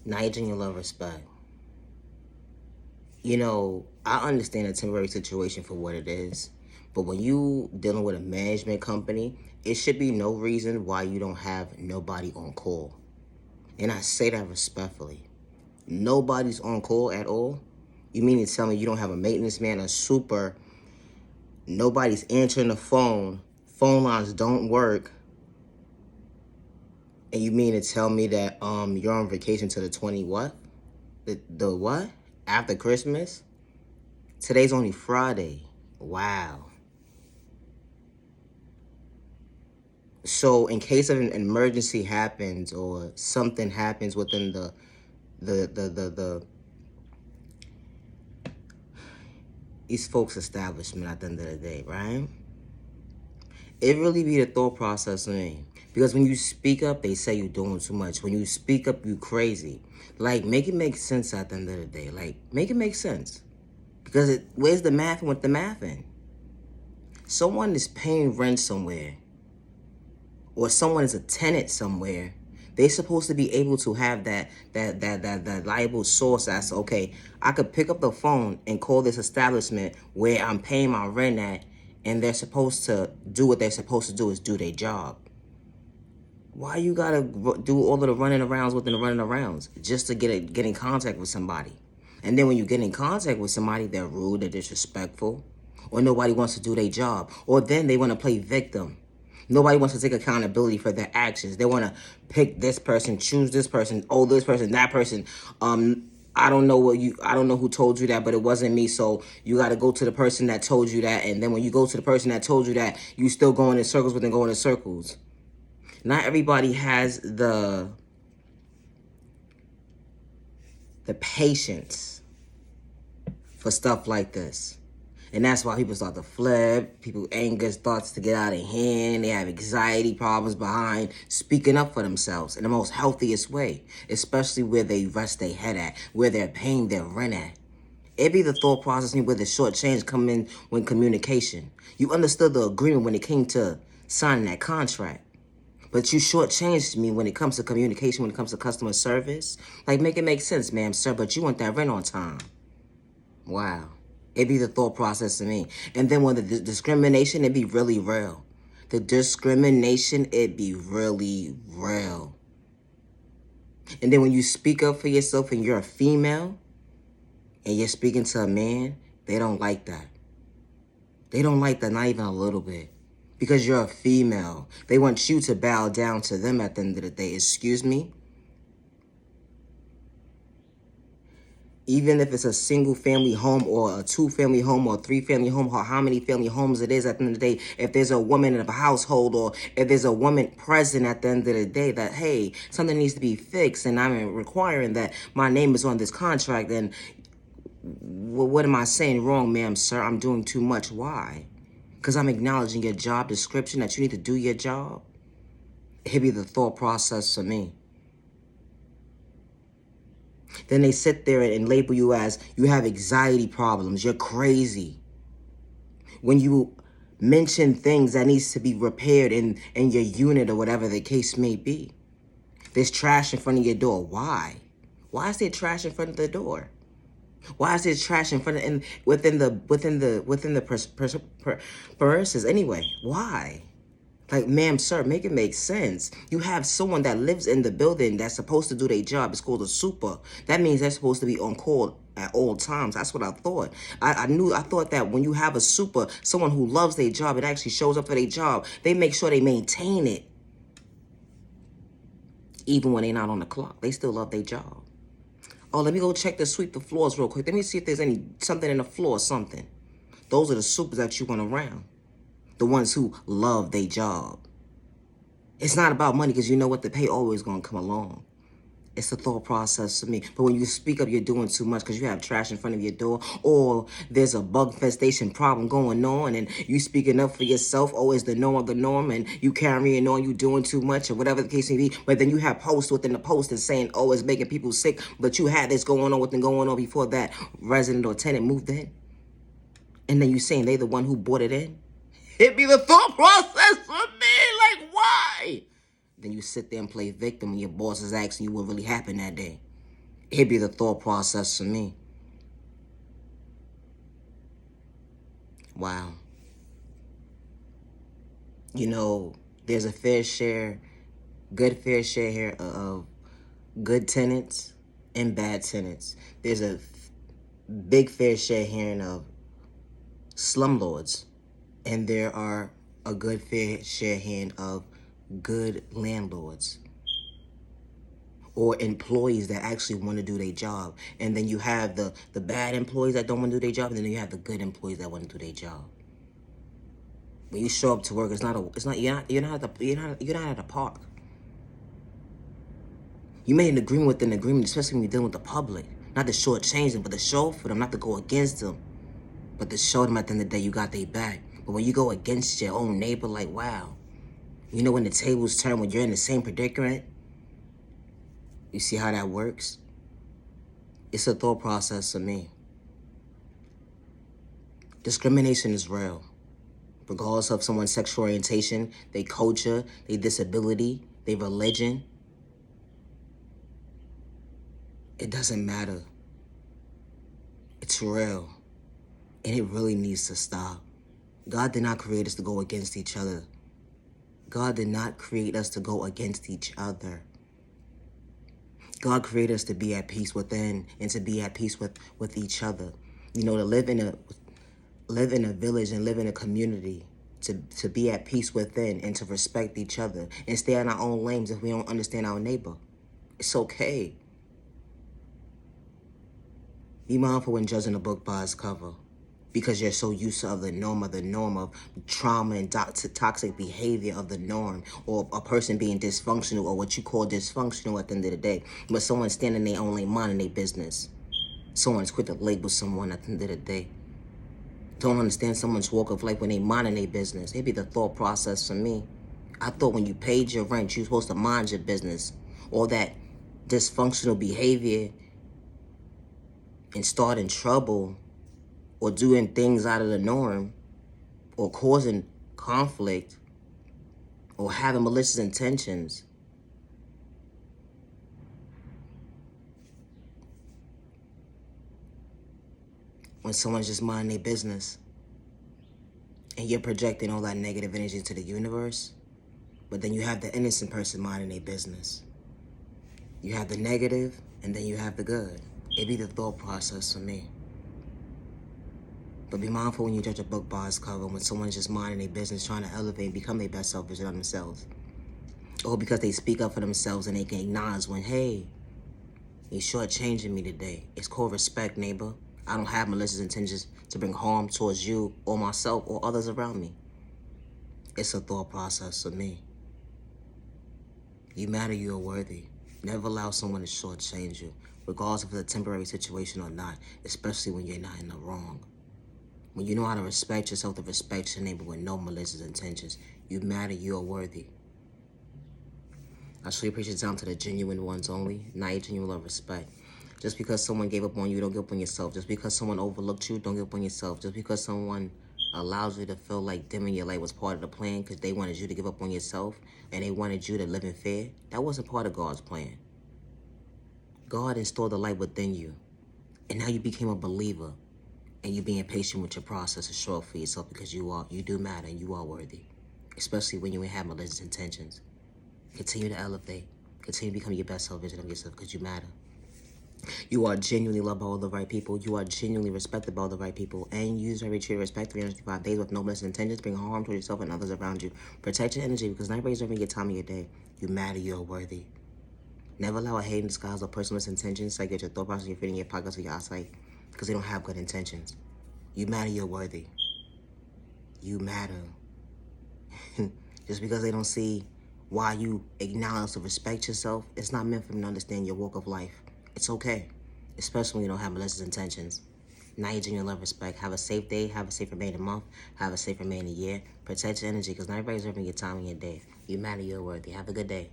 Nitrogen, love, respect. I understand a temporary situation for what it is, but when you dealing with a management company, it should be no reason why you don't have nobody on call. And I say that respectfully. Nobody's on call at all? You mean to tell me you don't have a maintenance man, a super, nobody's answering the phone lines don't work, and you mean to tell me that you're on vacation to the 20 what? The what? After Christmas? Today's only Friday. Wow. So in case of an emergency happens or something happens within the these folks' establishment at the end of the day, right? It really be the thought process of me. Because when you speak up, they say you're doing too much. When you speak up, you crazy. Like, make it make sense at the end of the day. Like, make it make sense. Because where's the math with the math in? Someone is paying rent somewhere, or someone is a tenant somewhere. They're supposed to be able to have that liable source as, okay, I could pick up the phone and call this establishment where I'm paying my rent at, and they're supposed to do what they're supposed to do, is do their job. Why you gotta do all of the running arounds within the running arounds just to get in contact with somebody? And then when you get in contact with somebody, they're rude, they're disrespectful, or nobody wants to do their job, or then they want to play victim. Nobody wants to take accountability for their actions. They want to pick this person, choose this person, this person, that person. I don't know who told you that, but it wasn't me. So you got to go to the person that told you that. And then when you go to the person that told you that, you still going in circles within going in circles. Not everybody has the patience for stuff like this. And that's why people start to flip. People anger starts to get out of hand. They have anxiety problems behind speaking up for themselves in the most healthiest way, especially where they rest their head at, where they're paying their rent at. It be the thought process where the short change come in when communication. You understood the agreement when it came to signing that contract. But you shortchanged me when it comes to communication, when it comes to customer service. Like, make it make sense, ma'am, sir, but you want that rent on time. Wow. It be the thought process to me. And then when the discrimination, it be really real. The discrimination, it be really real. And then when you speak up for yourself and you're a female and you're speaking to a man, they don't like that. They don't like that, not even a little bit. Because you're a female. They want you to bow down to them at the end of the day. Excuse me? Even if it's a single family home or a 2-family home or a 3-family home, or how many family homes it is at the end of the day, if there's a woman in a household or if there's a woman present at the end of the day that, hey, something needs to be fixed and I'm requiring that my name is on this contract, then what am I saying wrong, ma'am, sir? I'm doing too much. Why? Because I'm acknowledging your job description that you need to do your job. It'd be the thought process for me. Then they sit there and label you as you have anxiety problems. You're crazy. When you mention things that needs to be repaired in your unit or whatever the case may be. There's trash in front of your door. Why? Why is there trash in front of the door? Why is there trash in front of within the premises anyway? Why? Like, ma'am, sir, make it make sense. You have someone that lives in the building that's supposed to do their job. It's called a super. That means they're supposed to be on call at all times. That's what I thought. I thought that when you have a super, someone who loves their job, it actually shows up for their job. They make sure they maintain it. Even when they're not on the clock, they still love their job. Oh, let me go check sweep the floors real quick. Let me see if there's something in the floor or something. Those are the supers that you want around. The ones who love their job. It's not about money because you know what? The pay always going to come along. It's the thought process for me. But when you speak up, you're doing too much because you have trash in front of your door, or there's a bug infestation problem going on and you speaking up for yourself. Oh, it's the norm of the norm and you carrying on, you doing too much or whatever the case may be. But then you have posts within the post and saying, oh, it's making people sick. But you had this going on before that resident or tenant moved in. And then you saying they the one who bought it in. It be the thought process for me. Like, why? Then you sit there and play victim when your boss is asking you what really happened that day. It'd be the thought process for me. Wow. You know, there's a good fair share here of good tenants and bad tenants. There's a big fair share here of slumlords, and there are a good fair share here of good landlords or employees that actually want to do their job. And then you have the bad employees that don't want to do their job, and then you have the good employees that want to do their job. When you show up to work, you're not at a park. You made an agreement with an agreement, especially when you're dealing with the public. Not to shortchange them, but to show for them, not to go against them. But to show them at the end of the day you got their back. But when you go against your own neighbor, like, wow. You know when the tables turn, when you're in the same predicament? You see how that works? It's a thought process for me. Discrimination is real. Regardless of someone's sexual orientation, their culture, their disability, their religion. It doesn't matter. It's real. And it really needs to stop. God did not create us to go against each other. God did not create us to go against each other. God created us to be at peace within and to be at peace with each other. You know, to live in a village and live in a community, to be at peace within and to respect each other and stay in our own lanes if we don't understand our neighbor. It's okay. Be mindful when judging a book by its cover, because you're so used to the norm of trauma and toxic behavior of the norm, or a person being dysfunctional, or what you call dysfunctional at the end of the day. But someone's standing their own lane, minding their business. Someone's quick to label someone at the end of the day. Don't understand someone's walk of life when they minding their business. It'd be the thought process for me. I thought when you paid your rent, you were supposed to mind your business. All that dysfunctional behavior and starting trouble or doing things out of the norm or causing conflict or having malicious intentions. When someone's just minding their business and you're projecting all that negative energy into the universe, but then you have the innocent person minding their business. You have the negative and then you have the good. It'd be the thought process for me. But be mindful when you judge a book by its cover, when someone's just minding their business, trying to elevate and become their best self version of themselves. Or because they speak up for themselves and they can acknowledge when, hey, you're shortchanging me today. It's called respect, neighbor. I don't have malicious intentions to bring harm towards you or myself or others around me. It's a thought process for me. You matter, you are worthy. Never allow someone to shortchange you, regardless if it's a temporary situation or not, especially when you're not in the wrong. When you know how to respect yourself, to respect your neighbor with no malicious intentions, you matter, you are worthy. I truly appreciate down to the genuine ones only, not your genuine love, respect. Just because someone gave up on you, don't give up on yourself. Just because someone overlooked you, don't give up on yourself. Just because someone allows you to feel like dimming your light was part of the plan because they wanted you to give up on yourself and they wanted you to live in fear, that wasn't part of God's plan. God installed the light within you, and now you became a believer, and you being patient with your process to show up for yourself because you do matter and you are worthy, especially when you ain't have malicious intentions. Continue to elevate. Continue to become your best self version of yourself because you matter. You are genuinely loved by all the right people. You are genuinely respected by all the right people. And use every trait of respect 365 days with no malicious intentions. Bring harm to yourself and others around you. Protect your energy because night rays are your time of your day. You matter. You are worthy. Never allow a hate in disguise or personal intentions like your thought process, your feeling, your pockets, or your eyesight because they don't have good intentions. You matter. You're worthy. You matter. Just because they don't see why you acknowledge or respect yourself, it's not meant for them to understand your walk of life. It's okay, especially when you don't have malicious intentions. Now you genuine love, respect. Have a safe day. Have a safe remaining month. Have a safe remaining year. Protect your energy because not everybody's having your time in your day. You matter. You're worthy. Have a good day.